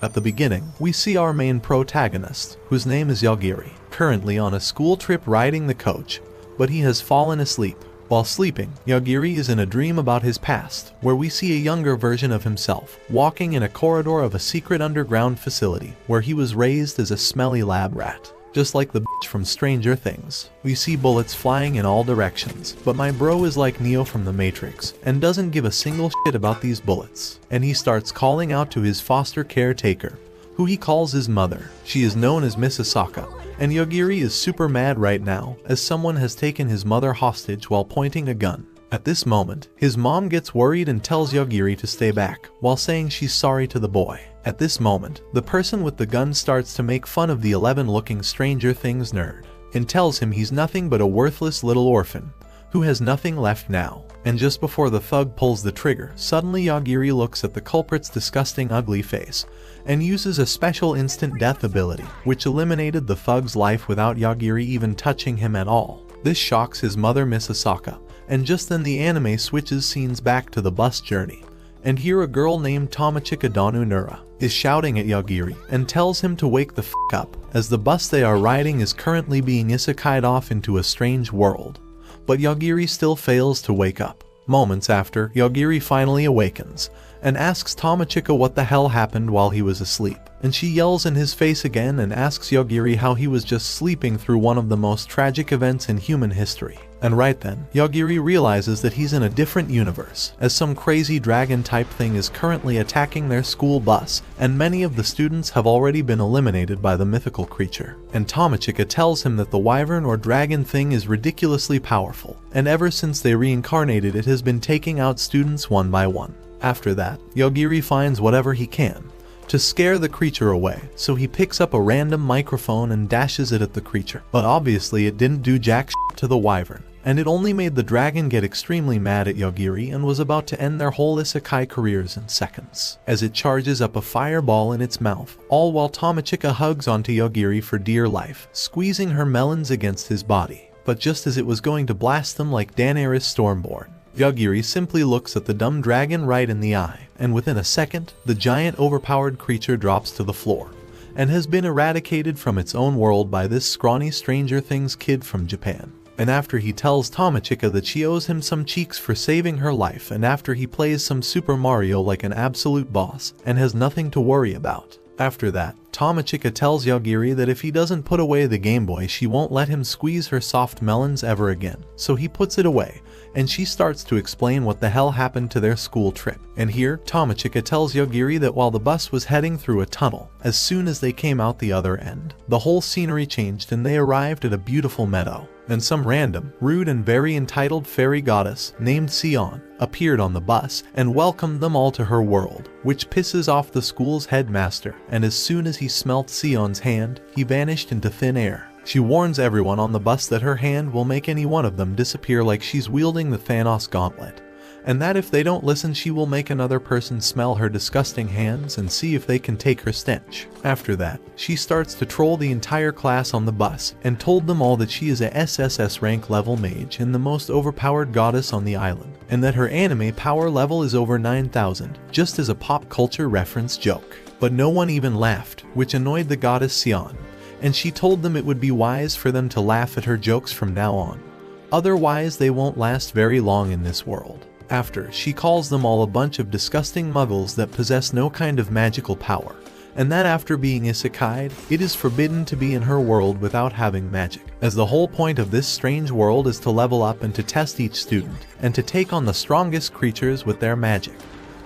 At the beginning, we see our main protagonist, whose name is Yagiri, currently on a school trip riding the coach, but he has fallen asleep. While sleeping, Yagiri is in a dream about his past, where we see a younger version of himself, walking in a corridor of a secret underground facility, where he was raised as a smelly lab rat. Just like the bitch from Stranger Things. We see bullets flying in all directions, but my bro is like Neo from the Matrix, and doesn't give a single shit about these bullets. And he starts calling out to his foster caretaker, who he calls his mother. She is known as Miss Asaka, and Yagiri is super mad right now, as someone has taken his mother hostage while pointing a gun. At this moment, his mom gets worried and tells Yagiri to stay back, while saying she's sorry to the boy. At this moment, the person with the gun starts to make fun of the 11-looking Stranger Things nerd, and tells him he's nothing but a worthless little orphan, who has nothing left now. And just before the thug pulls the trigger, suddenly Yagiri looks at the culprit's disgusting ugly face, and uses a special instant death ability, which eliminated the thug's life without Yagiri even touching him at all. This shocks his mother Miss Asaka, and just then the anime switches scenes back to the bus journey. And here a girl named Tomochika Donu Nura is shouting at Yagiri and tells him to wake the f*** up, as the bus they are riding is currently being isekai'd off into a strange world. But Yagiri still fails to wake up. Moments after, Yagiri finally awakens, and asks Tomochika what the hell happened while he was asleep. And she yells in his face again and asks Yagiri how he was just sleeping through one of the most tragic events in human history. And right then, Yagiri realizes that he's in a different universe, as some crazy dragon-type thing is currently attacking their school bus, and many of the students have already been eliminated by the mythical creature. And Tomochika tells him that the wyvern or dragon thing is ridiculously powerful, and ever since they reincarnated it has been taking out students one by one. After that, Yagiri finds whatever he can to scare the creature away, so he picks up a random microphone and dashes it at the creature. But obviously it didn't do jack shit to the wyvern, and it only made the dragon get extremely mad at Yagiri and was about to end their whole isekai careers in seconds, as it charges up a fireball in its mouth, all while Tomochika hugs onto Yagiri for dear life, squeezing her melons against his body. But just as it was going to blast them like Daenerys Stormborn, Yagiri simply looks at the dumb dragon right in the eye, and within a second, the giant overpowered creature drops to the floor, and has been eradicated from its own world by this scrawny Stranger Things kid from Japan. And after he tells Tomochika that she owes him some cheeks for saving her life, and after he plays some Super Mario like an absolute boss, and has nothing to worry about. After that, Tomochika tells Yagiri that if he doesn't put away the Game Boy, she won't let him squeeze her soft melons ever again. So he puts it away, and she starts to explain what the hell happened to their school trip. And here, Tomochika tells Yagiri that while the bus was heading through a tunnel, as soon as they came out the other end, the whole scenery changed and they arrived at a beautiful meadow. And some random, rude and very entitled fairy goddess named Sion appeared on the bus and welcomed them all to her world, which pisses off the school's headmaster, and as soon as he smelt Sion's hand, he vanished into thin air. She warns everyone on the bus that her hand will make any one of them disappear like she's wielding the Thanos gauntlet, and that if they don't listen she will make another person smell her disgusting hands and see if they can take her stench. After that, she starts to troll the entire class on the bus and told them all that she is a SSS rank level mage and the most overpowered goddess on the island, and that her anime power level is over 9,000, just as a pop culture reference joke. But no one even laughed, which annoyed the goddess Sion, and she told them it would be wise for them to laugh at her jokes from now on. Otherwise they won't last very long in this world. After, she calls them all a bunch of disgusting muggles that possess no kind of magical power, and that after being isekai'd, it is forbidden to be in her world without having magic, as the whole point of this strange world is to level up and to test each student, and to take on the strongest creatures with their magic,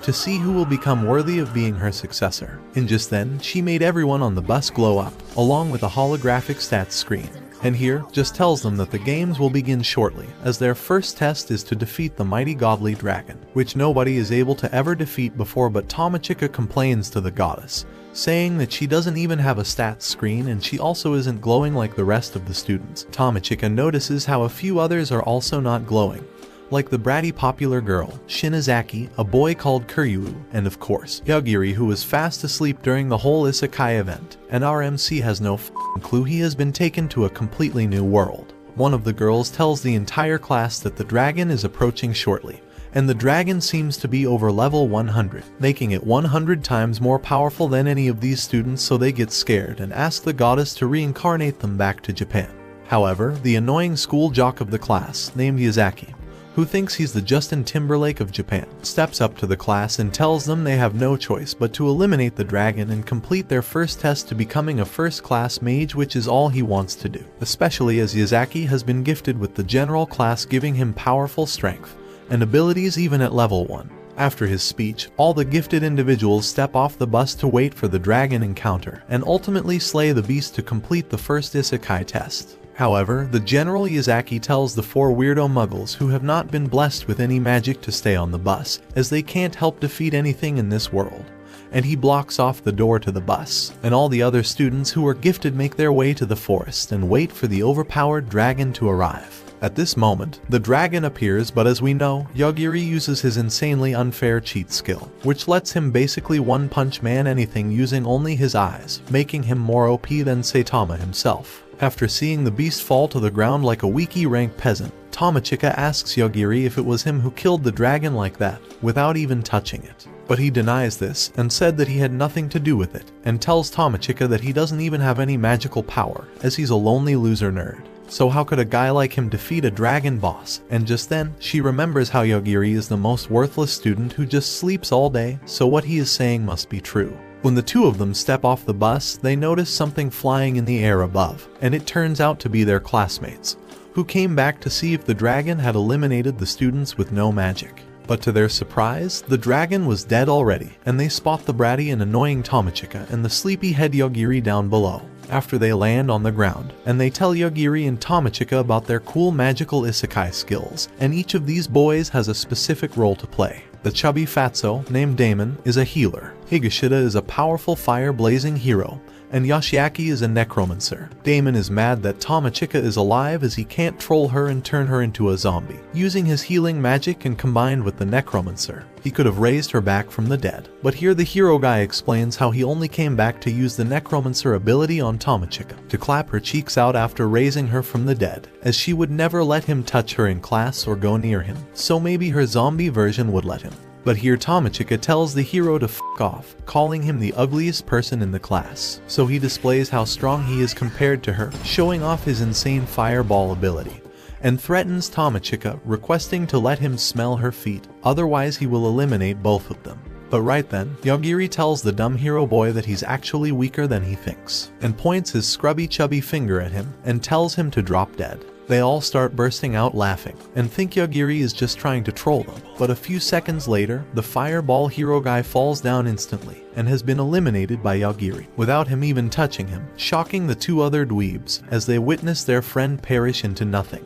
to see who will become worthy of being her successor. And just then, she made everyone on the bus glow up, along with a holographic stats screen. And here, just tells them that the games will begin shortly, as their first test is to defeat the mighty godly dragon, which nobody is able to ever defeat before. But Tomochika complains to the goddess, saying that she doesn't even have a stats screen and she also isn't glowing like the rest of the students. Tomochika notices how a few others are also not glowing, like the bratty popular girl, Shinazaki, a boy called Kuryu, and of course, Yagiri, who was fast asleep during the whole isekai event, and our MC has no f***ing clue he has been taken to a completely new world. One of the girls tells the entire class that the dragon is approaching shortly, and the dragon seems to be over level 100, making it 100 times more powerful than any of these students, so they get scared and ask the goddess to reincarnate them back to Japan. However, the annoying school jock of the class, named Yazaki, who thinks he's the Justin Timberlake of Japan, steps up to the class and tells them they have no choice but to eliminate the dragon and complete their first test to becoming a first-class mage, which is all he wants to do, especially as Yazaki has been gifted with the general class, giving him powerful strength and abilities even at level 1. After his speech, all the gifted individuals step off the bus to wait for the dragon encounter and ultimately slay the beast to complete the first isekai test. However, the General Yazaki tells the 4 weirdo muggles who have not been blessed with any magic to stay on the bus, as they can't help defeat anything in this world, and he blocks off the door to the bus, and all the other students who are gifted make their way to the forest and wait for the overpowered dragon to arrive. At this moment, the dragon appears, but as we know, Yagiri uses his insanely unfair cheat skill, which lets him basically one-punch man anything using only his eyes, making him more OP than Saitama himself. After seeing the beast fall to the ground like a Wiki-ranked peasant, Tamachika asks Yagiri if it was him who killed the dragon like that, without even touching it. But he denies this and said that he had nothing to do with it, and tells Tamachika that he doesn't even have any magical power, as he's a lonely loser nerd. So how could a guy like him defeat a dragon boss? And just then, she remembers how Yagiri is the most worthless student who just sleeps all day, so what he is saying must be true. When the two of them step off the bus, they notice something flying in the air above, and it turns out to be their classmates, who came back to see if the dragon had eliminated the students with no magic. But to their surprise, the dragon was dead already, and they spot the bratty and annoying Tamachika and the sleepy-head Yagiri down below. After they land on the ground, and they tell Yagiri and Tamachika about their cool magical isekai skills, and each of these boys has a specific role to play. The chubby fatso, named Damon, is a healer, Higashida is a powerful fire-blazing hero, and Yoshiaki is a necromancer. Damon is mad that Tamachika is alive as he can't troll her and turn her into a zombie. Using his healing magic and combined with the necromancer, he could have raised her back from the dead. But here the hero guy explains how he only came back to use the necromancer ability on Tamachika, to clap her cheeks out after raising her from the dead, as she would never let him touch her in class or go near him, so maybe her zombie version would let him. But here Tamachika tells the hero to f*** off, calling him the ugliest person in the class. So he displays how strong he is compared to her, showing off his insane fireball ability, and threatens Tamachika, requesting to let him smell her feet, otherwise he will eliminate both of them. But right then, Yagiri tells the dumb hero boy that he's actually weaker than he thinks, and points his scrubby chubby finger at him, and tells him to drop dead. They all start bursting out laughing, and think Yagiri is just trying to troll them. But a few seconds later, the fireball hero guy falls down instantly, and has been eliminated by Yagiri, without him even touching him, shocking the 2 other dweebs, as they witness their friend perish into nothing.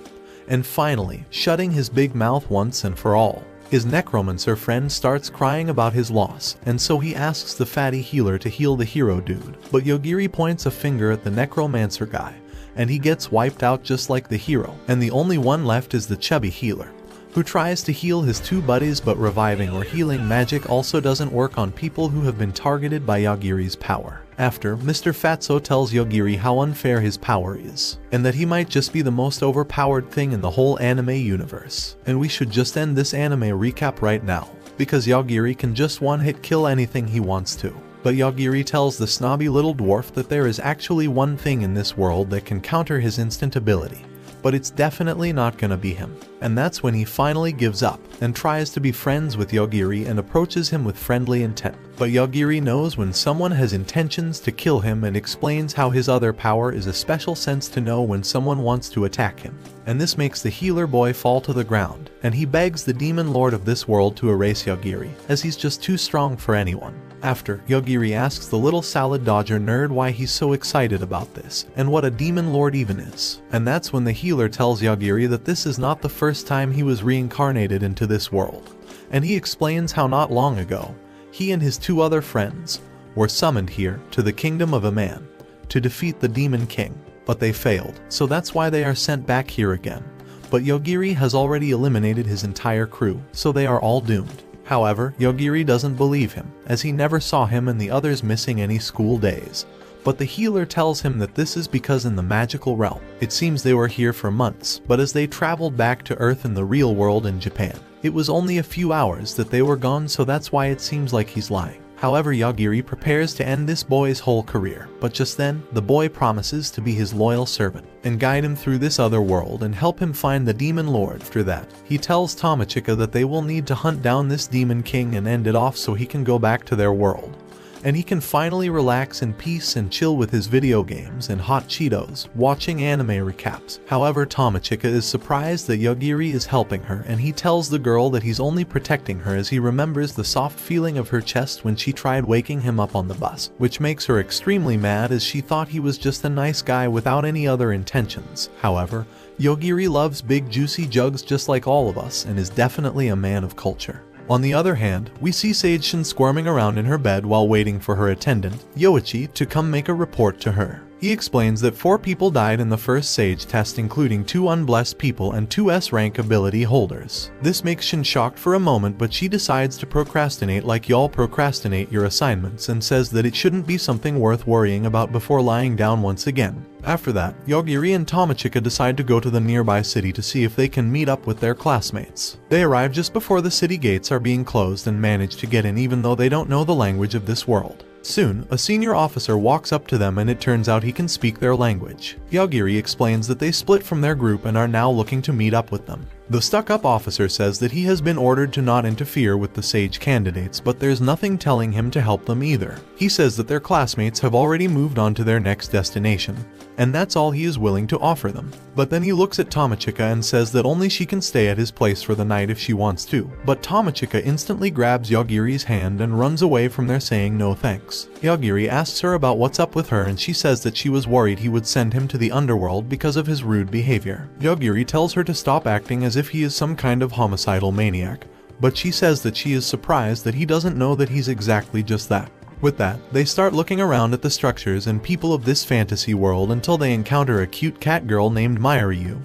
And finally, shutting his big mouth once and for all, his necromancer friend starts crying about his loss, and so he asks the fatty healer to heal the hero dude. But Yagiri points a finger at the necromancer guy, and he gets wiped out just like the hero, and the only one left is the chubby healer, who tries to heal his 2 buddies, but reviving or healing magic also doesn't work on people who have been targeted by Yagiri's power. After, Mr. Fatso tells Yagiri how unfair his power is, and that he might just be the most overpowered thing in the whole anime universe. And we should just end this anime recap right now, because Yagiri can just one-hit kill anything he wants to. But Yagiri tells the snobby little dwarf that there is actually one thing in this world that can counter his instant ability, but it's definitely not gonna be him. And that's when he finally gives up and tries to be friends with Yagiri and approaches him with friendly intent. But Yagiri knows when someone has intentions to kill him and explains how his other power is a special sense to know when someone wants to attack him. And this makes the healer boy fall to the ground, and he begs the demon lord of this world to erase Yagiri, as he's just too strong for anyone. After, Yagiri asks the little salad dodger nerd why he's so excited about this, and what a demon lord even is. And that's when the healer tells Yagiri that this is not the first time he was reincarnated into this world. And he explains how not long ago, he and his 2 other friends were summoned here to the kingdom of a man to defeat the demon king, but they failed, so that's why they are sent back here again. But Yagiri has already eliminated his entire crew, so they are all doomed. However, Yagiri doesn't believe him, as he never saw him and the others missing any school days. But the healer tells him that this is because in the magical realm, it seems they were here for months, but as they traveled back to Earth in the real world in Japan, It was only a few hours that they were gone, so that's why it seems like he's lying. However, Yagiri prepares to end this boy's whole career, but just then, the boy promises to be his loyal servant and guide him through this other world and help him find the demon lord. After that, he tells Tomochika that they will need to hunt down this demon king and end it off so he can go back to their world, and he can finally relax in peace and chill with his video games and hot Cheetos, watching anime recaps. However, Tomochika is surprised that Yagiri is helping her, and he tells the girl that he's only protecting her as he remembers the soft feeling of her chest when she tried waking him up on the bus, which makes her extremely mad as she thought he was just a nice guy without any other intentions. However, Yagiri loves big juicy jugs just like all of us and is definitely a man of culture. On the other hand, we see Sage-shin squirming around in her bed while waiting for her attendant, Yoichi, to come make a report to her. He explains that 4 people died in the first Sage test, including 2 unblessed people and 2 S-rank ability holders. This makes Shin shocked for a moment, but she decides to procrastinate like y'all procrastinate your assignments and says that it shouldn't be something worth worrying about before lying down once again. After that, Yagiri and Tomochika decide to go to the nearby city to see if they can meet up with their classmates. They arrive just before the city gates are being closed and manage to get in even though they don't know the language of this world. Soon, a senior officer walks up to them and it turns out he can speak their language. Yagiri explains that they split from their group and are now looking to meet up with them. The stuck-up officer says that he has been ordered to not interfere with the Sage candidates, but there's nothing telling him to help them either. He says that their classmates have already moved on to their next destination, and that's all he is willing to offer them. But then he looks at Tomochika and says that only she can stay at his place for the night if she wants to. But Tomochika instantly grabs Yagiri's hand and runs away from there saying no thanks. Yagiri asks her about what's up with her and she says that she was worried he would send him to the underworld because of his rude behavior. Yagiri tells her to stop acting as if he is some kind of homicidal maniac, but she says that she is surprised that he doesn't know that he's exactly just that. With that, they start looking around at the structures and people of this fantasy world until they encounter a cute cat girl named Mairyu,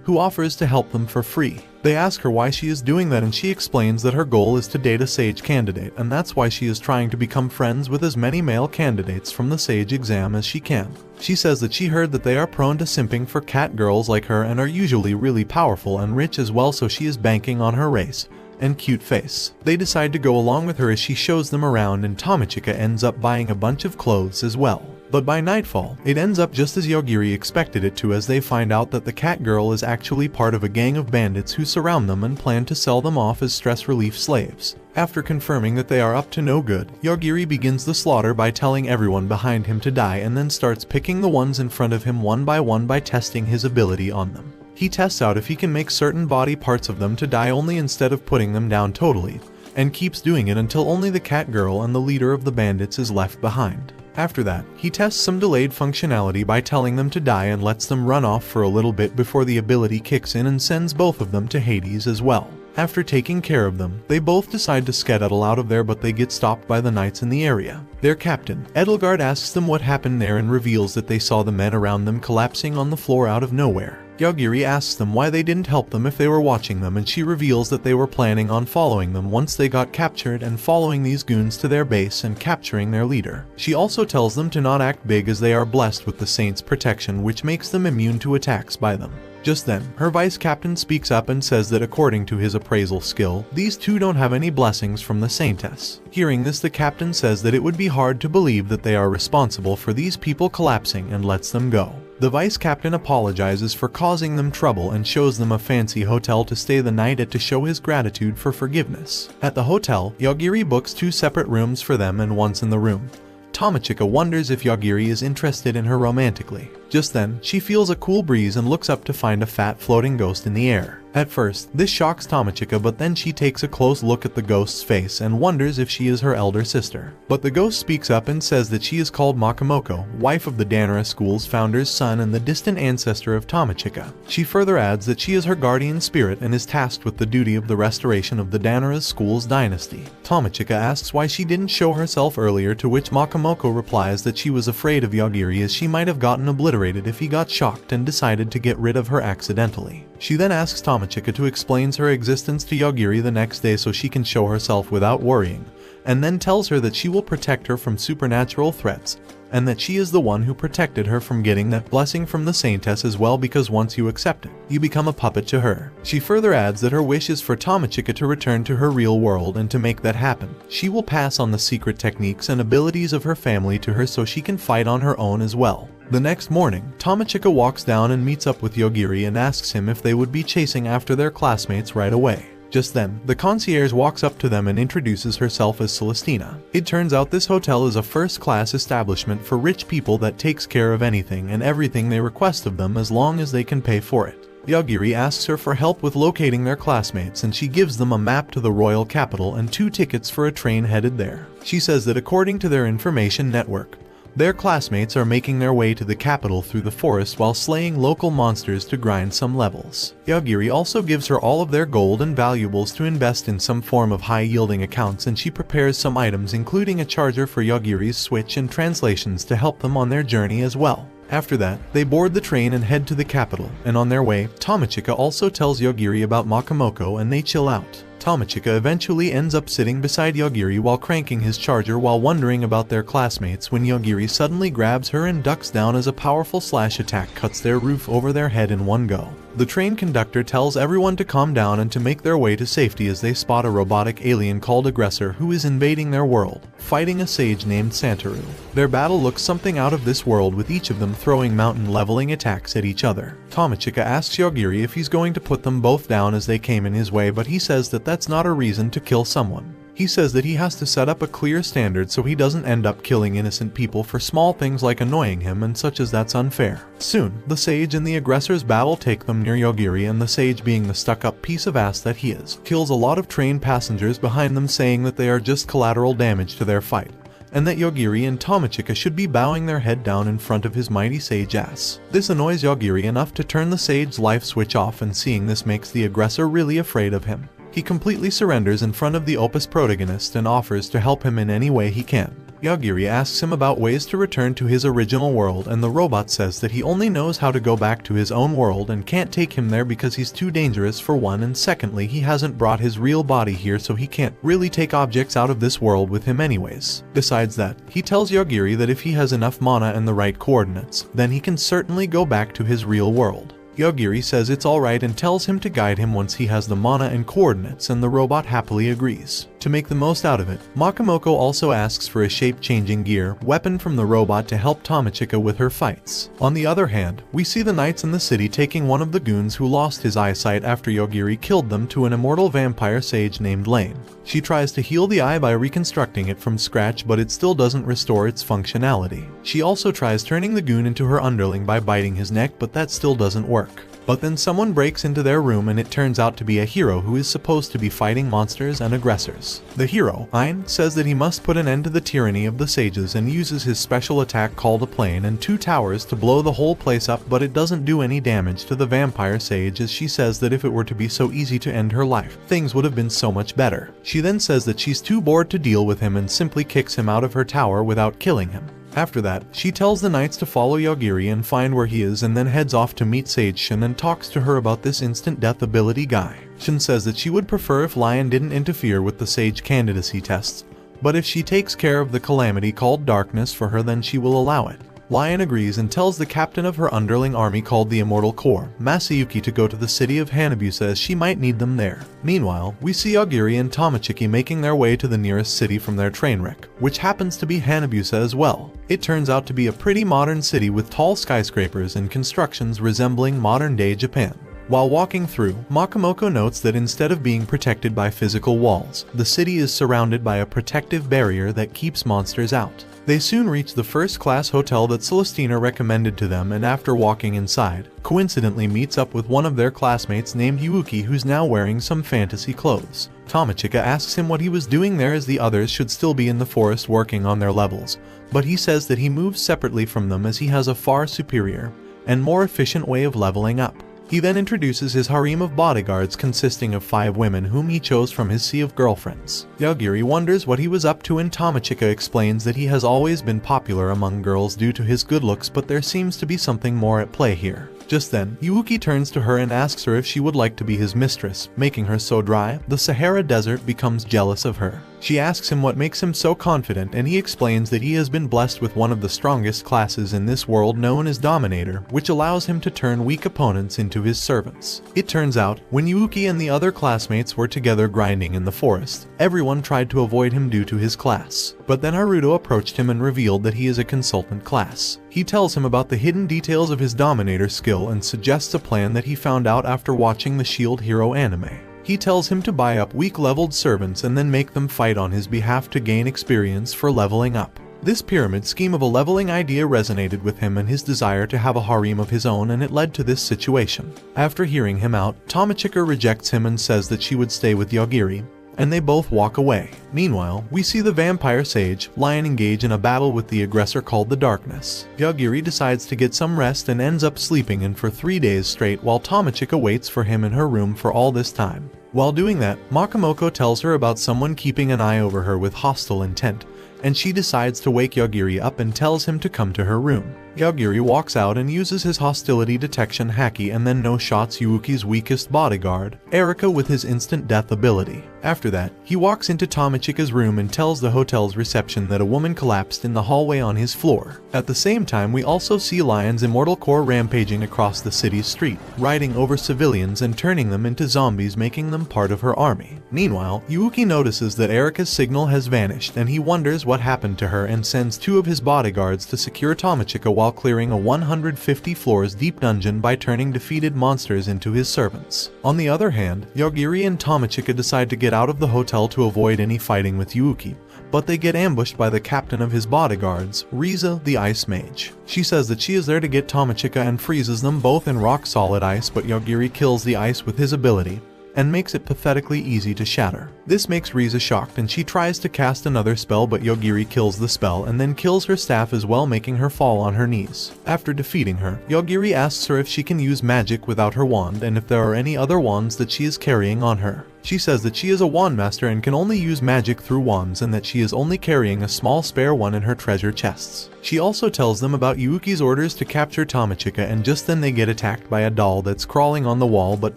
who offers to help them for free. They ask her why she is doing that and she explains that her goal is to date a Sage candidate, and that's why she is trying to become friends with as many male candidates from the Sage exam as she can. She says that she heard that they are prone to simping for cat girls like her and are usually really powerful and rich as well, so she is banking on her race and cute face. They decide to go along with her as she shows them around, and Tomochika ends up buying a bunch of clothes as well. But by nightfall, it ends up just as Yagiri expected it to, as they find out that the cat girl is actually part of a gang of bandits who surround them and plan to sell them off as stress relief slaves. After confirming that they are up to no good, Yagiri begins the slaughter by telling everyone behind him to die and then starts picking the ones in front of him one by testing his ability on them. He tests out if he can make certain body parts of them to die only instead of putting them down totally, and keeps doing it until only the cat girl and the leader of the bandits is left behind. After that, he tests some delayed functionality by telling them to die and lets them run off for a little bit before the ability kicks in and sends both of them to Hades as well. After taking care of them, they both decide to skedaddle out of there, but they get stopped by the knights in the area. Their captain, Edelgard, asks them what happened there and reveals that they saw the men around them collapsing on the floor out of nowhere. Yagiri asks them why they didn't help them if they were watching them, and she reveals that they were planning on following them once they got captured and following these goons to their base and capturing their leader. She also tells them to not act big as they are blessed with the Saint's protection, which makes them immune to attacks by them. Just then, her vice captain speaks up and says that according to his appraisal skill, these two don't have any blessings from the Saintess. Hearing this, the captain says that it would be hard to believe that they are responsible for these people collapsing and lets them go. The vice captain apologizes for causing them trouble and shows them a fancy hotel to stay the night at to show his gratitude for forgiveness. At the hotel, Yagiri books 2 separate rooms for them and once in the room, Tomochika wonders if Yagiri is interested in her romantically. Just then, she feels a cool breeze and looks up to find a fat floating ghost in the air. At first, this shocks Tomochika, but then she takes a close look at the ghost's face and wonders if she is her elder sister. But the ghost speaks up and says that she is called Makamoko, wife of the Danara School's founder's son and the distant ancestor of Tomochika. She further adds that she is her guardian spirit and is tasked with the duty of the restoration of the Danara School's dynasty. Tomochika asks why she didn't show herself earlier, to which Makamoko replies that she was afraid of Yagiri as she might have gotten obliterated if he got shocked and decided to get rid of her accidentally. She then asks Tomochika to explain her existence to Yagiri the next day so she can show herself without worrying, and then tells her that she will protect her from supernatural threats, and that she is the one who protected her from getting that blessing from the Saintess as well, because once you accept it, you become a puppet to her. She further adds that her wish is for Tomochika to return to her real world, and to make that happen, she will pass on the secret techniques and abilities of her family to her so she can fight on her own as well. The next morning, Tomochika walks down and meets up with Yogiri and asks him if they would be chasing after their classmates right away. Just then, the concierge walks up to them and introduces herself as Celestina. It turns out this hotel is a first-class establishment for rich people that takes care of anything and everything they request of them as long as they can pay for it. Yogiri asks her for help with locating their classmates, and she gives them a map to the royal capital and 2 tickets for a train headed there. She says that according to their information network, their classmates are making their way to the capital through the forest while slaying local monsters to grind some levels. Yogiri also gives her all of their gold and valuables to invest in some form of high-yielding accounts, and she prepares some items including a charger for Yogiri's Switch and translations to help them on their journey as well. After that, they board the train and head to the capital, and on their way, Tomochika also tells Yogiri about Makamoko and they chill out. Tomochika eventually ends up sitting beside Yogiri while cranking his charger while wondering about their classmates when Yogiri suddenly grabs her and ducks down as a powerful slash attack cuts their roof over their head in one go. The train conductor tells everyone to calm down and to make their way to safety as they spot a robotic alien called Aggressor who is invading their world, fighting a sage named Santaru. Their battle looks something out of this world, with each of them throwing mountain leveling attacks at each other. Tomochika asks Yogiri if he's going to put them both down as they came in his way, but he says that that's not a reason to kill someone. He says that he has to set up a clear standard so he doesn't end up killing innocent people for small things like annoying him and such, as that's unfair. Soon, the sage and the aggressors battle take them near Yogiri, and the sage, being the stuck-up piece of ass that he is, kills a lot of train passengers behind them, saying that they are just collateral damage to their fight, and that Yogiri and Tomochika should be bowing their head down in front of his mighty sage ass. This annoys Yogiri enough to turn the sage life switch off, and seeing this makes the aggressor really afraid of him. He completely surrenders in front of the Opus protagonist and offers to help him in any way he can. Yogiri asks him about ways to return to his original world, and the robot says that he only knows how to go back to his own world and can't take him there because he's too dangerous for one, and secondly, he hasn't brought his real body here, so he can't really take objects out of this world with him anyways. Besides that, he tells Yogiri that if he has enough mana and the right coordinates, then he can certainly go back to his real world. Yogiri says it's alright and tells him to guide him once he has the mana and coordinates, and the robot happily agrees. To make the most out of it, Makamoko also asks for a shape-changing gear weapon from the robot to help Tomochika with her fights. On the other hand, we see the knights in the city taking one of the goons who lost his eyesight after Yogiri killed them to an immortal vampire sage named Lane. She tries to heal the eye by reconstructing it from scratch, but it still doesn't restore its functionality. She also tries turning the goon into her underling by biting his neck, but that still doesn't work. But then someone breaks into their room, and it turns out to be a hero who is supposed to be fighting monsters and aggressors. The hero, Ein, says that he must put an end to the tyranny of the sages and uses his special attack called a plane and 2 towers to blow the whole place up, but it doesn't do any damage to the vampire sage, as she says that if it were to be so easy to end her life, things would have been so much better. She then says that she's too bored to deal with him and simply kicks him out of her tower without killing him. After that, she tells the knights to follow Yogiri and find where he is, and then heads off to meet Sage Shin and talks to her about this instant death ability guy. Shin says that she would prefer if Lion didn't interfere with the sage candidacy tests, but if she takes care of the calamity called darkness for her, then she will allow it. Lion agrees and tells the captain of her underling army called the Immortal Corps, Masayuki, to go to the city of Hanabusa as she might need them there. Meanwhile, we see Yogiri and Tomochika making their way to the nearest city from their train wreck, which happens to be Hanabusa as well. It turns out to be a pretty modern city with tall skyscrapers and constructions resembling modern-day Japan. While walking through, Makamoko notes that instead of being protected by physical walls, the city is surrounded by a protective barrier that keeps monsters out. They soon reach the first-class hotel that Celestina recommended to them, and after walking inside, coincidentally meets up with one of their classmates named Yuuki, who's now wearing some fantasy clothes. Tomochika asks him what he was doing there, as the others should still be in the forest working on their levels, but he says that he moves separately from them as he has a far superior and more efficient way of leveling up. He then introduces his harem of bodyguards consisting of 5 women whom he chose from his sea of girlfriends. Yogiri wonders what he was up to, and Tomochika explains that he has always been popular among girls due to his good looks, but there seems to be something more at play here. Just then, Yuuki turns to her and asks her if she would like to be his mistress, making her so dry, the Sahara Desert becomes jealous of her. She asks him what makes him so confident, and he explains that he has been blessed with one of the strongest classes in this world known as Dominator, which allows him to turn weak opponents into his servants. It turns out, when Yuuki and the other classmates were together grinding in the forest, everyone tried to avoid him due to his class. But then Haruto approached him and revealed that he is a consultant class. He tells him about the hidden details of his Dominator skill and suggests a plan that he found out after watching the Shield Hero anime. He tells him to buy up weak-leveled servants and then make them fight on his behalf to gain experience for leveling up. This pyramid scheme of a leveling idea resonated with him and his desire to have a harem of his own, and it led to this situation. After hearing him out, Tomochika rejects him and says that she would stay with Yagiri, and they both walk away. Meanwhile, we see the vampire sage, Lion, engage in a battle with the aggressor called the Darkness. Yagiri decides to get some rest and ends up sleeping in for 3 days straight while Tomochika waits for him in her room for all this time. While doing that, Makamoko tells her about someone keeping an eye over her with hostile intent, and she decides to wake Yagiri up and tells him to come to her room. Yagiri walks out and uses his hostility detection haki and then no-shots Yuuki's weakest bodyguard, Erika, with his instant death ability. After that, he walks into Tomochika's room and tells the hotel's reception that a woman collapsed in the hallway on his floor. At the same time, we also see Lion's immortal core rampaging across the city's street, riding over civilians and turning them into zombies, making them part of her army. Meanwhile, Yuuki notices that Erika's signal has vanished and he wonders what happened to her and sends 2 of his bodyguards to secure Tomochika while clearing a 150 floors deep dungeon by turning defeated monsters into his servants. On the other hand, Yagiri and Tomochika decide to get out of the hotel to avoid any fighting with Yuuki, but they get ambushed by the captain of his bodyguards, Riza the Ice Mage. She says that she is there to get Tomochika and freezes them both in rock-solid ice, but Yagiri kills the ice with his ability and makes it pathetically easy to shatter. This makes Riza shocked and she tries to cast another spell, but Yagiri kills the spell and then kills her staff as well, making her fall on her knees. After defeating her, Yagiri asks her if she can use magic without her wand and if there are any other wands that she is carrying on her. She says that she is a wand master and can only use magic through wands, and that she is only carrying a small spare one in her treasure chests. She also tells them about Yuuki's orders to capture Tomochika, and just then they get attacked by a doll that's crawling on the wall, but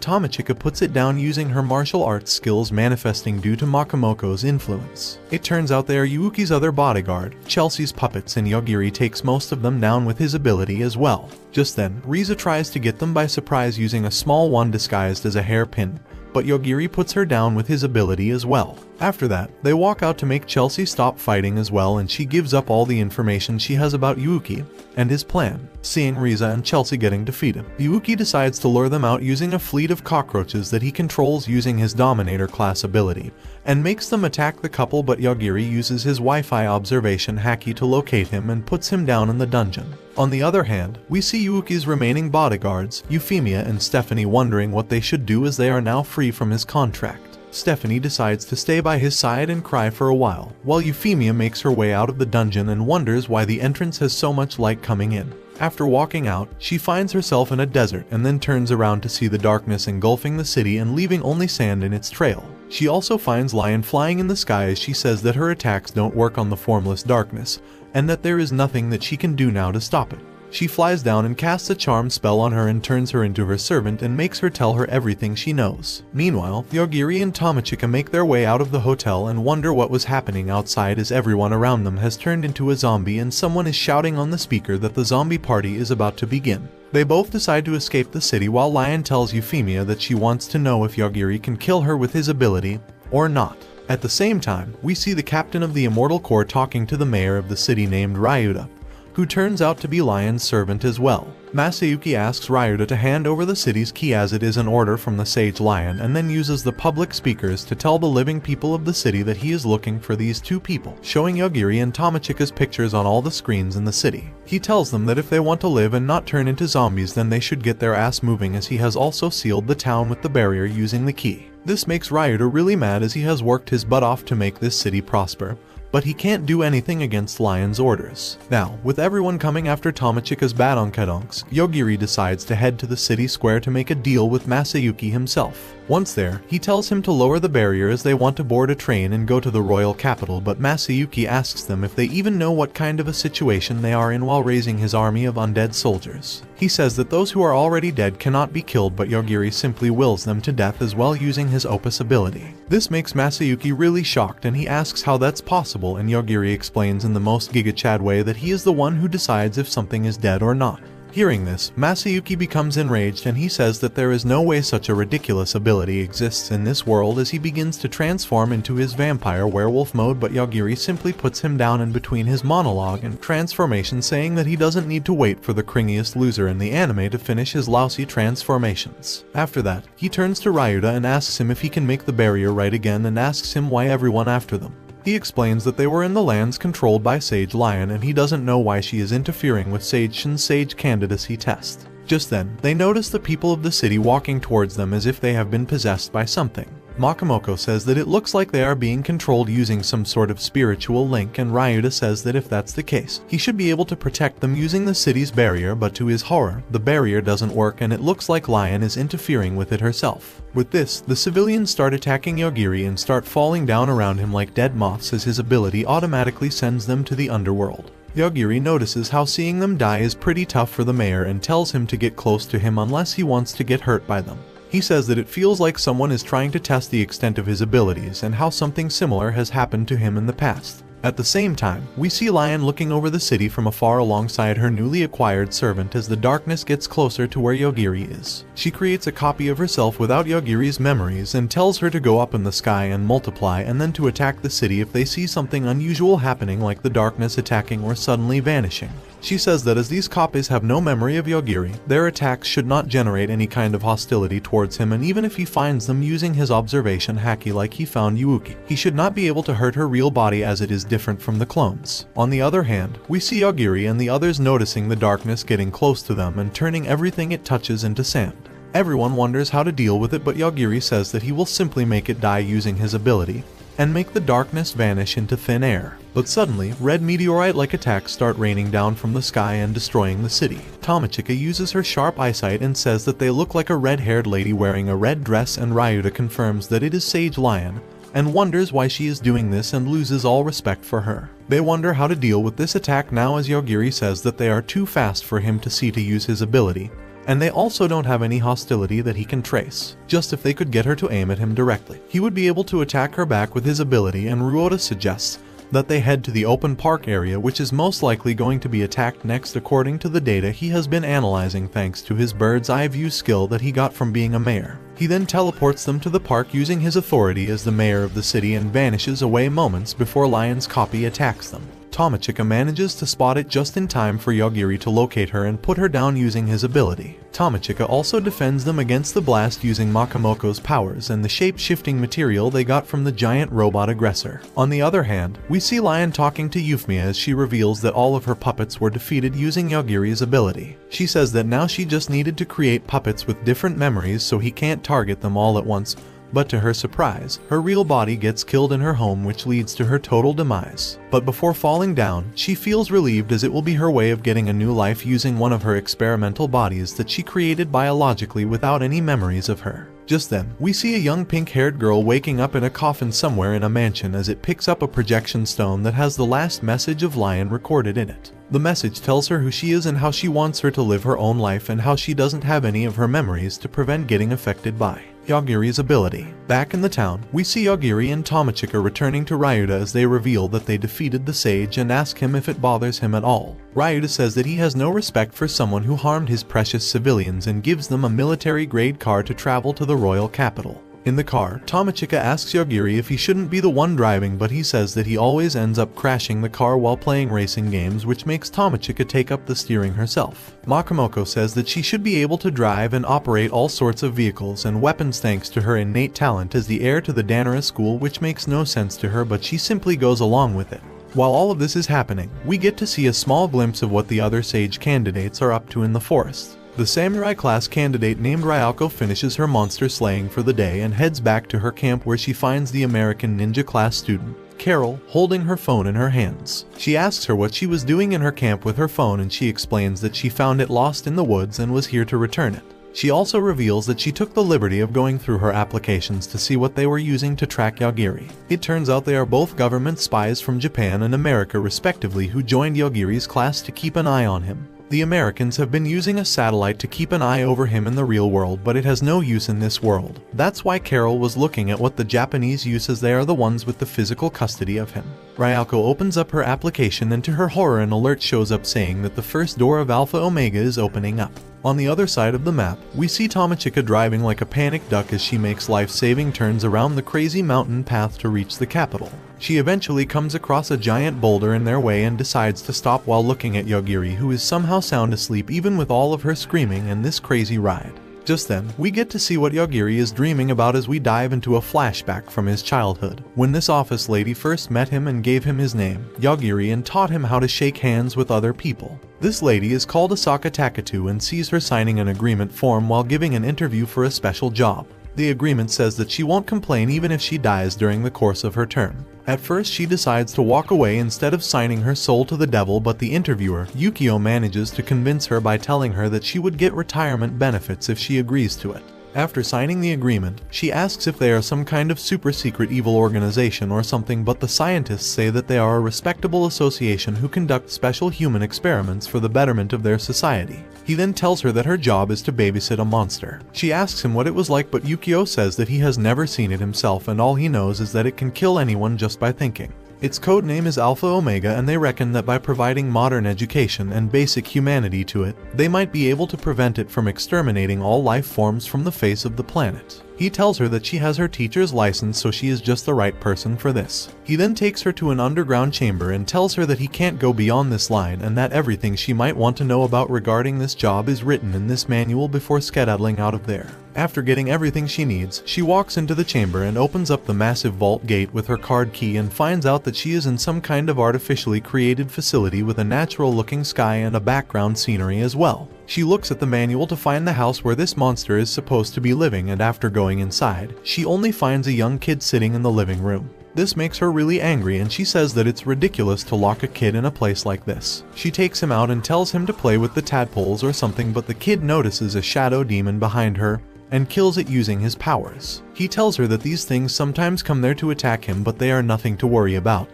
Tomochika puts it down using her martial arts skills, manifesting due to Makamoko's influence. It turns out they are Yuuki's other bodyguard, Chelsea's puppets, and Yagiri takes most of them down with his ability as well. Just then, Riza tries to get them by surprise using a small wand disguised as a hairpin, but Yagiri puts her down with his ability as well. After that, they walk out to make Chelsea stop fighting as well, and she gives up all the information she has about Yuuki and his plan. Seeing Riza and Chelsea getting defeated, Yuuki decides to lure them out using a fleet of cockroaches that he controls using his Dominator class ability, and makes them attack the couple, but Yagiri uses his Wi-Fi observation haki to locate him and puts him down in the dungeon. On the other hand, we see Yuuki's remaining bodyguards, Euphemia and Stephanie, wondering what they should do as they are now free from his contract. Stephanie decides to stay by his side and cry for a while Euphemia makes her way out of the dungeon and wonders why the entrance has so much light coming in. After walking out, she finds herself in a desert and then turns around to see the darkness engulfing the city and leaving only sand in its trail. She also finds Lion flying in the sky as she says that her attacks don't work on the formless darkness, and that there is nothing that she can do now to stop it. She flies down and casts a charm spell on her and turns her into her servant and makes her tell her everything she knows. Meanwhile, Yagiri and Tomochika make their way out of the hotel and wonder what was happening outside as everyone around them has turned into a zombie and someone is shouting on the speaker that the zombie party is about to begin. They both decide to escape the city while Lion tells Euphemia that she wants to know if Yagiri can kill her with his ability or not. At the same time, we see the captain of the Immortal Corps talking to the mayor of the city named Ryuta, who turns out to be Lion's servant as well. Masayuki asks Ryuta to hand over the city's key as it is an order from the Sage Lion, and then uses the public speakers to tell the living people of the city that he is looking for these 2 people, showing Yagiri and Tomochika's pictures on all the screens in the city. He tells them that if they want to live and not turn into zombies, then they should get their ass moving, as he has also sealed the town with the barrier using the key. This makes Ryuta really mad as he has worked his butt off to make this city prosper, but he can't do anything against Lion's orders. Now, with everyone coming after Tomochika's Badonkadonks, Yagiri decides to head to the city square to make a deal with Masayuki himself. Once there, he tells him to lower the barrier as they want to board a train and go to the royal capital, but Masayuki asks them if they even know what kind of a situation they are in while raising his army of undead soldiers. He says that those who are already dead cannot be killed, but Yagiri simply wills them to death as well using his Opus ability. This makes Masayuki really shocked and he asks how that's possible, and Yogiri explains in the most Giga Chad way that he is the one who decides if something is dead or not. Hearing this, Masayuki becomes enraged and he says that there is no way such a ridiculous ability exists in this world as he begins to transform into his vampire werewolf mode, but Yogiri simply puts him down in between his monologue and transformation, saying that he doesn't need to wait for the cringiest loser in the anime to finish his lousy transformations. After that, he turns to Ryuta and asks him if he can make the barrier right again and asks him why everyone after them. He explains that they were in the lands controlled by Sage Lion and he doesn't know why she is interfering with Sage Shin's Sage candidacy test. Just then, they notice the people of the city walking towards them as if they have been possessed by something. Makamoko says that it looks like they are being controlled using some sort of spiritual link, and Ryuta says that if that's the case, he should be able to protect them using the city's barrier, but to his horror, the barrier doesn't work and it looks like Lion is interfering with it herself. With this, the civilians start attacking Yogiri and start falling down around him like dead moths as his ability automatically sends them to the underworld. Yogiri notices how seeing them die is pretty tough for the mayor and tells him to get close to him unless he wants to get hurt by them. He says that it feels like someone is trying to test the extent of his abilities and how something similar has happened to him in the past. At the same time, we see Lion looking over the city from afar alongside her newly acquired servant as the darkness gets closer to where Yogiri is. She creates a copy of herself without Yogiri's memories and tells her to go up in the sky and multiply and then to attack the city if they see something unusual happening, like the darkness attacking or suddenly vanishing. She says that as these copies have no memory of Yogiri, their attacks should not generate any kind of hostility towards him, and even if he finds them using his observation haki like he found Yuuki, he should not be able to hurt her real body as it is different from the clones. On the other hand, we see Yogiri and the others noticing the darkness getting close to them and turning everything it touches into sand. Everyone wonders how to deal with it, but Yogiri says that he will simply make it die using his ability and make the darkness vanish into thin air. But suddenly, red meteorite-like attacks start raining down from the sky and destroying the city. Tomochika uses her sharp eyesight and says that they look like a red-haired lady wearing a red dress, and Ryuta confirms that it is Sage Lion and wonders why she is doing this and loses all respect for her. They wonder how to deal with this attack now as Yogiri says that they are too fast for him to see to use his ability, and they also don't have any hostility that he can trace. Just if they could get her to aim at him directly, he would be able to attack her back with his ability, and Ryuta suggests that they head to the open park area, which is most likely going to be attacked next according to the data he has been analyzing thanks to his bird's eye view skill that he got from being a mayor. He then teleports them to the park using his authority as the mayor of the city and vanishes away moments before Lion's copy attacks them. Tomochika manages to spot it just in time for Yogiri to locate her and put her down using his ability. Tomochika also defends them against the blast using Makamoko's powers and the shape-shifting material they got from the giant robot aggressor. On the other hand, we see Lion talking to Euphemia as she reveals that all of her puppets were defeated using Yogiri's ability. She says that now she just needed to create puppets with different memories so he can't target them all at once, but to her surprise, her real body gets killed in her home, which leads to her total demise. But before falling down, she feels relieved as it will be her way of getting a new life using one of her experimental bodies that she created biologically without any memories of her. Just then, we see a young pink-haired girl waking up in a coffin somewhere in a mansion as it picks up a projection stone that has the last message of Lion recorded in it. The message tells her who she is and how she wants her to live her own life and how she doesn't have any of her memories to prevent getting affected by Yogiri's ability. Back in the town, we see Yogiri and Tomochika returning to Ryuta as they reveal that they defeated the sage and ask him if it bothers him at all. Ryuta says that he has no respect for someone who harmed his precious civilians and gives them a military-grade car to travel to the royal capital. In the car, Tomochika asks Yogiri if he shouldn't be the one driving, but he says that he always ends up crashing the car while playing racing games, which makes Tomochika take up the steering herself. Makamoko says that she should be able to drive and operate all sorts of vehicles and weapons thanks to her innate talent as the heir to the Danara school, which makes no sense to her, but she simply goes along with it. While all of this is happening, we get to see a small glimpse of what the other sage candidates are up to in the forest. The samurai class candidate named Ryoko finishes her monster slaying for the day and heads back to her camp where she finds the American ninja class student, Carol, holding her phone in her hands. She asks her what she was doing in her camp with her phone and she explains that she found it lost in the woods and was here to return it. She also reveals that she took the liberty of going through her applications to see what they were using to track Yogiri. It turns out they are both government spies from Japan and America respectively who joined Yogiri's class to keep an eye on him. The Americans have been using a satellite to keep an eye over him in the real world, but it has no use in this world. That's why Carol was looking at what the Japanese use, as they are the ones with the physical custody of him. Ryoko opens up her application, and to her horror an alert shows up saying that the first door of Alpha Omega is opening up. On the other side of the map, we see Tomochika driving like a panicked duck as she makes life-saving turns around the crazy mountain path to reach the capital. She eventually comes across a giant boulder in their way and decides to stop while looking at Yogiri, who is somehow sound asleep even with all of her screaming and this crazy ride. Just then, we get to see what Yogiri is dreaming about as we dive into a flashback from his childhood, when this office lady first met him and gave him his name, Yogiri, and taught him how to shake hands with other people. This lady is called Asaka Takatu and sees her signing an agreement form while giving an interview for a special job. The agreement says that she won't complain even if she dies during the course of her term. At first she decides to walk away instead of signing her soul to the devil, but the interviewer, Yukio, manages to convince her by telling her that she would get retirement benefits if she agrees to it. After signing the agreement, she asks if they are some kind of super secret evil organization or something, but the scientists say that they are a respectable association who conduct special human experiments for the betterment of their society. He then tells her that her job is to babysit a monster. She asks him what it was like, but Yukio says that he has never seen it himself and all he knows is that it can kill anyone just by thinking. Its code name is Alpha Omega, and they reckon that by providing modern education and basic humanity to it, they might be able to prevent it from exterminating all life forms from the face of the planet. He tells her that she has her teacher's license, so she is just the right person for this. He then takes her to an underground chamber and tells her that he can't go beyond this line and that everything she might want to know about regarding this job is written in this manual before skedaddling out of there. After getting everything she needs, she walks into the chamber and opens up the massive vault gate with her card key and finds out that she is in some kind of artificially created facility with a natural-looking sky and a background scenery as well. She looks at the manual to find the house where this monster is supposed to be living, and after going inside, she only finds a young kid sitting in the living room. This makes her really angry, and she says that it's ridiculous to lock a kid in a place like this. She takes him out and tells him to play with the tadpoles or something, but the kid notices a shadow demon behind her and kills it using his powers. He tells her that these things sometimes come there to attack him, but they are nothing to worry about.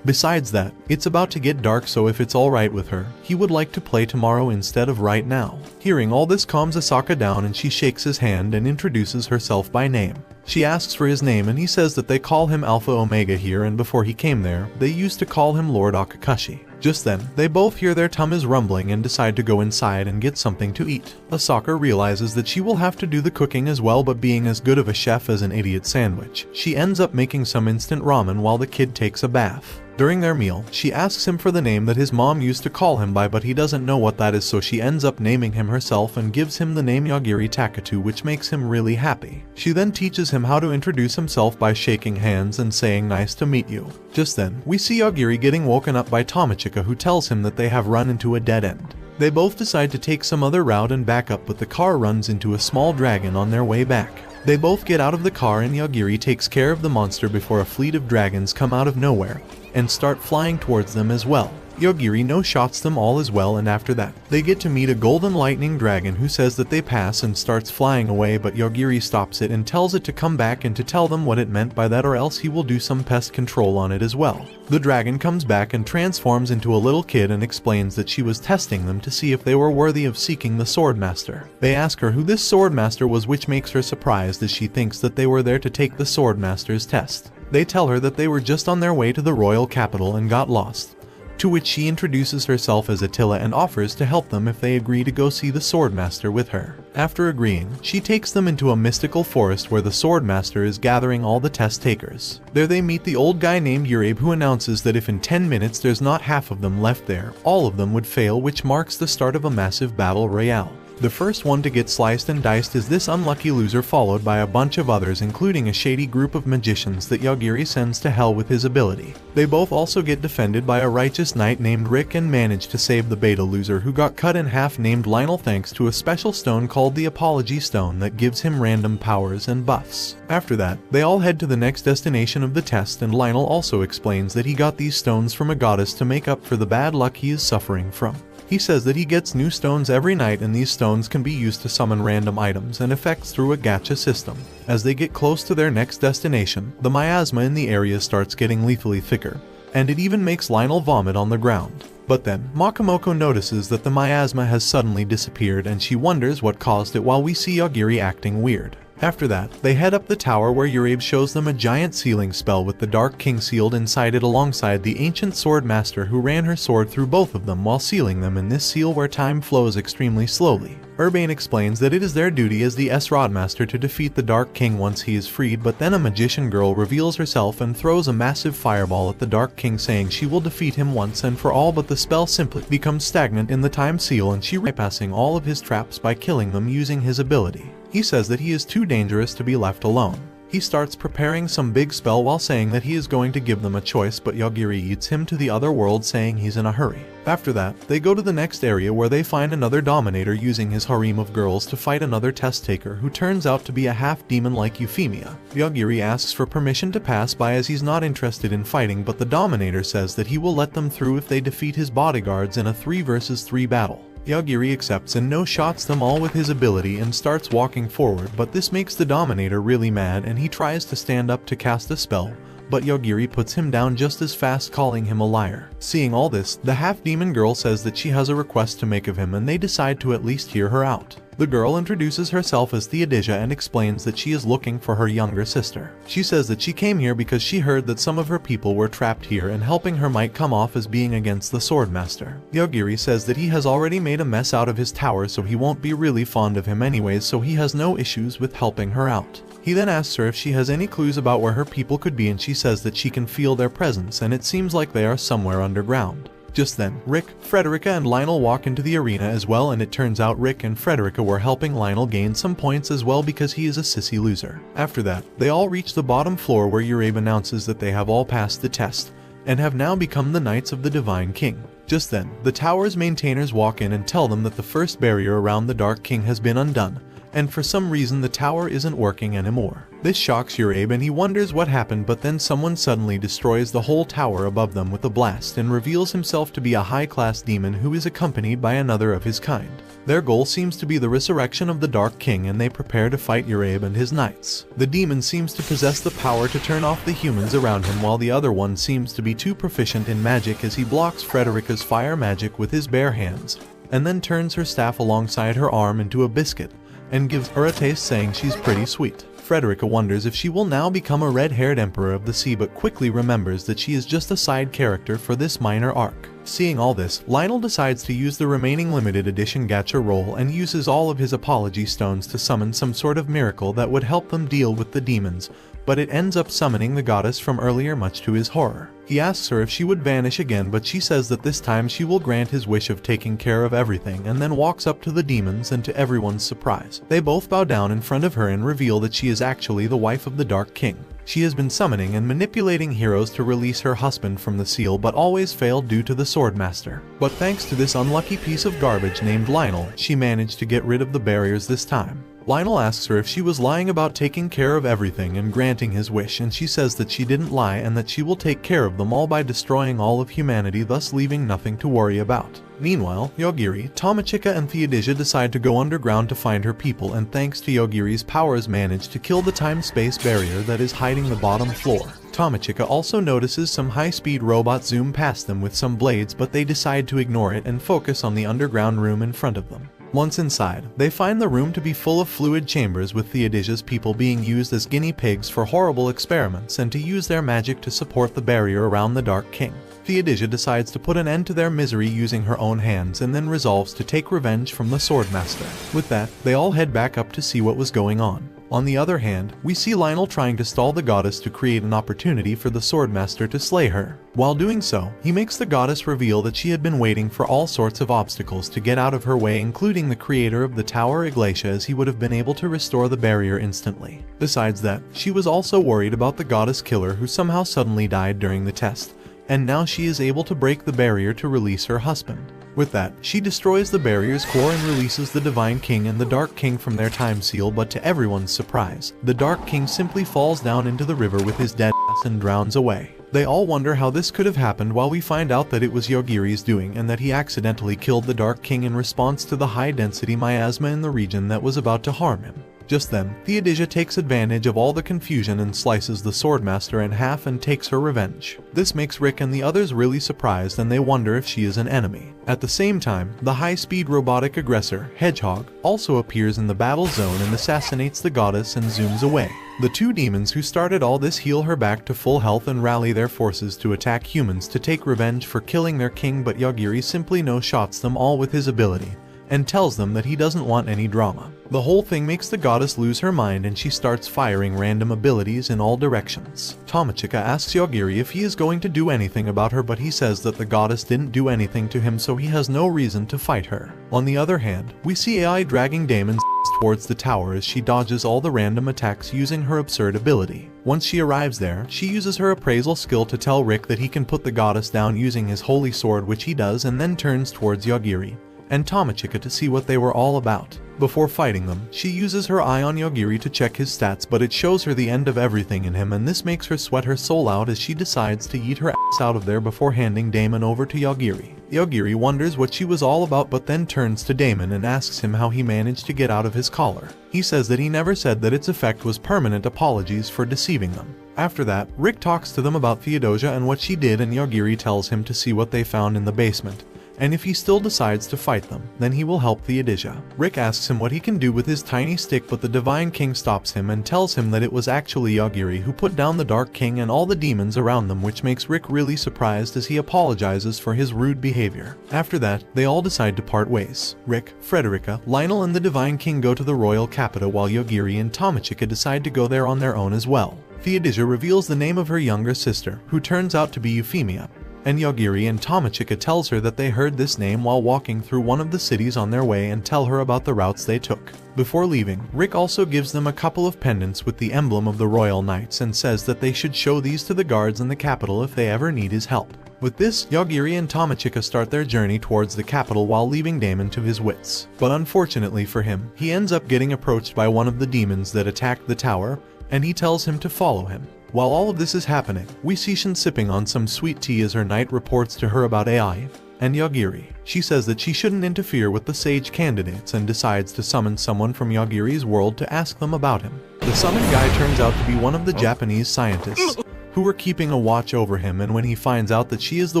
Besides that, it's about to get dark, so if it's alright with her, he would like to play tomorrow instead of right now. Hearing all this calms Asaka down, and she shakes his hand and introduces herself by name. She asks for his name and he says that they call him Alpha Omega here, and before he came there, they used to call him Lord Akakashi. Just then, they both hear their tummies rumbling and decide to go inside and get something to eat. Asaka realizes that she will have to do the cooking as well, but being as good of a chef as an idiot sandwich, she ends up making some instant ramen while the kid takes a bath. During their meal, she asks him for the name that his mom used to call him by, but he doesn't know what that is, so she ends up naming him herself and gives him the name Yogiri Takatu, which makes him really happy. She then teaches him how to introduce himself by shaking hands and saying nice to meet you. Just then, we see Yogiri getting woken up by Tomochika, who tells him that they have run into a dead end. They both decide to take some other route and back up, but the car runs into a small dragon on their way back. They both get out of the car and Yogiri takes care of the monster before a fleet of dragons come out of nowhere and start flying towards them as well. Yogiri no-shots them all as well, and after that, they get to meet a golden lightning dragon who says that they pass and starts flying away, but Yogiri stops it and tells it to come back and to tell them what it meant by that, or else he will do some pest control on it as well. The dragon comes back and transforms into a little kid and explains that she was testing them to see if they were worthy of seeking the Swordmaster. They ask her who this Swordmaster was, which makes her surprised as she thinks that they were there to take the Swordmaster's test. They tell her that they were just on their way to the royal capital and got lost, to which she introduces herself as Attila and offers to help them if they agree to go see the Swordmaster with her. After agreeing, she takes them into a mystical forest where the Swordmaster is gathering all the test takers. There they meet the old guy named Urabe, who announces that if in 10 minutes there's not half of them left there, all of them would fail, which marks the start of a massive battle royale. The first one to get sliced and diced is this unlucky loser, followed by a bunch of others, including a shady group of magicians that Yogiri sends to hell with his ability. They both also get defended by a righteous knight named Rick and manage to save the beta loser who got cut in half named Lionel, thanks to a special stone called the Apology Stone that gives him random powers and buffs. After that, they all head to the next destination of the test, and Lionel also explains that he got these stones from a goddess to make up for the bad luck he is suffering from. He says that he gets new stones every night, and these stones can be used to summon random items and effects through a gacha system. As they get close to their next destination, the miasma in the area starts getting lethally thicker, and it even makes Lionel vomit on the ground. But then, Makamoko notices that the miasma has suddenly disappeared and she wonders what caused it while we see Yagiri acting weird. After that, they head up the tower where Urabe shows them a giant sealing spell with the Dark King sealed inside it alongside the ancient sword master who ran her sword through both of them while sealing them in this seal where time flows extremely slowly. Urbane explains that it is their duty as the S-Rod Master to defeat the Dark King once he is freed, but then a magician girl reveals herself and throws a massive fireball at the Dark King saying she will defeat him once and for all, but the spell simply becomes stagnant in the time seal and she bypassing all of his traps by killing them using his ability. He says that he is too dangerous to be left alone. He starts preparing some big spell while saying that he is going to give them a choice, but Yagiri eats him to the other world saying he's in a hurry. After that, they go to the next area where they find another Dominator using his harem of girls to fight another test taker who turns out to be a half-demon like Euphemia. Yagiri asks for permission to pass by as he's not interested in fighting, but the Dominator says that he will let them through if they defeat his bodyguards in a 3 versus 3 battle. Yagiri accepts and no-shots them all with his ability and starts walking forward, but this makes the Dominator really mad and he tries to stand up to cast a spell, but Yagiri puts him down just as fast, calling him a liar. Seeing all this, the half-demon girl says that she has a request to make of him and they decide to at least hear her out. The girl introduces herself as Theodosia and explains that she is looking for her younger sister. She says that she came here because she heard that some of her people were trapped here and helping her might come off as being against the Swordmaster. Yagiri says that he has already made a mess out of his tower so he won't be really fond of him anyways, so he has no issues with helping her out. He then asks her if she has any clues about where her people could be and she says that she can feel their presence and it seems like they are somewhere underground. Just then, Rick, Frederica and Lionel walk into the arena as well, and it turns out Rick and Frederica were helping Lionel gain some points as well because he is a sissy loser. After that, they all reach the bottom floor where Urabe announces that they have all passed the test and have now become the Knights of the Divine King. Just then, the tower's maintainers walk in and tell them that the first barrier around the Dark King has been undone, and for some reason the tower isn't working anymore. This shocks Urabe and he wonders what happened, but then someone suddenly destroys the whole tower above them with a blast and reveals himself to be a high-class demon who is accompanied by another of his kind. Their goal seems to be the resurrection of the Dark King and they prepare to fight Urabe and his knights. The demon seems to possess the power to turn off the humans around him, while the other one seems to be too proficient in magic as he blocks Frederica's fire magic with his bare hands, and then turns her staff alongside her arm into a biscuit and gives her a taste saying she's pretty sweet. Frederica wonders if she will now become a red-haired emperor of the sea, but quickly remembers that she is just a side character for this minor arc. Seeing all this, Lionel decides to use the remaining limited edition gacha roll and uses all of his apology stones to summon some sort of miracle that would help them deal with the demons, but it ends up summoning the goddess from earlier much to his horror. He asks her if she would vanish again, but she says that this time she will grant his wish of taking care of everything, and then walks up to the demons and to everyone's surprise, they both bow down in front of her and reveal that she is actually the wife of the Dark King. She has been summoning and manipulating heroes to release her husband from the seal, but always failed due to the Swordmaster. But thanks to this unlucky piece of garbage named Lionel, she managed to get rid of the barriers this time. Lionel asks her if she was lying about taking care of everything and granting his wish, and she says that she didn't lie and that she will take care of them all by destroying all of humanity, thus leaving nothing to worry about. Meanwhile, Yogiri, Tomochika and Theodosia decide to go underground to find her people, and thanks to Yogiri's powers manage to kill the time-space barrier that is hiding the bottom floor. Tomochika also notices some high-speed robots zoom past them with some blades, but they decide to ignore it and focus on the underground room in front of them. Once inside, they find the room to be full of fluid chambers with Theodosia's people being used as guinea pigs for horrible experiments and to use their magic to support the barrier around the Dark King. Theodosia decides to put an end to their misery using her own hands and then resolves to take revenge from the Swordmaster. With that, they all head back up to see what was going on. On the other hand, we see Lionel trying to stall the goddess to create an opportunity for the Swordmaster to slay her. While doing so, he makes the goddess reveal that she had been waiting for all sorts of obstacles to get out of her way, including the creator of the Tower Iglesia, as he would have been able to restore the barrier instantly. Besides that, she was also worried about the goddess killer who somehow suddenly died during the test, and now she is able to break the barrier to release her husband. With that, she destroys the barrier's core and releases the Divine King and the Dark King from their time seal, but to everyone's surprise, the Dark King simply falls down into the river with his dead ass and drowns away. They all wonder how this could have happened, while we find out that it was Yogiri's doing and that he accidentally killed the Dark King in response to the high-density miasma in the region that was about to harm him. Just then, Theodosia takes advantage of all the confusion and slices the Swordmaster in half and takes her revenge. This makes Rick and the others really surprised, and they wonder if she is an enemy. At the same time, the high-speed robotic aggressor, Hedgehog, also appears in the battle zone and assassinates the goddess and zooms away. The two demons who started all this heal her back to full health and rally their forces to attack humans to take revenge for killing their king, but Yagiri simply no-shots them all with his ability and tells them that he doesn't want any drama. The whole thing makes the goddess lose her mind and she starts firing random abilities in all directions. Tamachika asks Yagiri if he is going to do anything about her, but he says that the goddess didn't do anything to him, so he has no reason to fight her. On the other hand, we see AI dragging Damon's towards the tower as she dodges all the random attacks using her absurd ability. Once she arrives there, she uses her appraisal skill to tell Rick that he can put the goddess down using his holy sword, which he does, and then turns towards Yagiri and Tamachika to see what they were all about. Before fighting them, she uses her eye on Yagiri to check his stats, but it shows her the end of everything in him, and this makes her sweat her soul out as she decides to eat her ass out of there before handing Damon over to Yagiri. Yagiri wonders what she was all about, but then turns to Damon and asks him how he managed to get out of his collar. He says that he never said that its effect was permanent, apologies for deceiving them. After that, Rick talks to them about Theodosia and what she did, and Yagiri tells him to see what they found in the basement, and if he still decides to fight them, then he will help Theodosia. Rick asks him what he can do with his tiny stick, but the Divine King stops him and tells him that it was actually Yagiri who put down the Dark King and all the demons around them, which makes Rick really surprised as he apologizes for his rude behavior. After that, they all decide to part ways. Rick, Frederica, Lionel and the Divine King go to the royal capital, while Yagiri and Tamachika decide to go there on their own as well. Theodosia reveals the name of her younger sister, who turns out to be Euphemia, and Yagiri and Tamachika tells her that they heard this name while walking through one of the cities on their way and tell her about the routes they took. Before leaving, Rick also gives them a couple of pendants with the emblem of the Royal Knights and says that they should show these to the guards in the capital if they ever need his help. With this, Yagiri and Tamachika start their journey towards the capital while leaving Damon to his wits. But unfortunately for him, he ends up getting approached by one of the demons that attacked the tower, and he tells him to follow him. While all of this is happening, we see Shin sipping on some sweet tea as her knight reports to her about AI and Yagiri. She says that she shouldn't interfere with the sage candidates and decides to summon someone from Yagiri's world to ask them about him. The summoned guy turns out to be one of the Japanese scientists who were keeping a watch over him, and when he finds out that she is the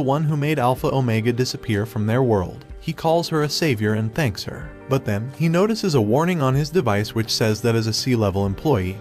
one who made Alpha Omega disappear from their world, he calls her a savior and thanks her. But then, he notices a warning on his device which says that as a sea-level employee,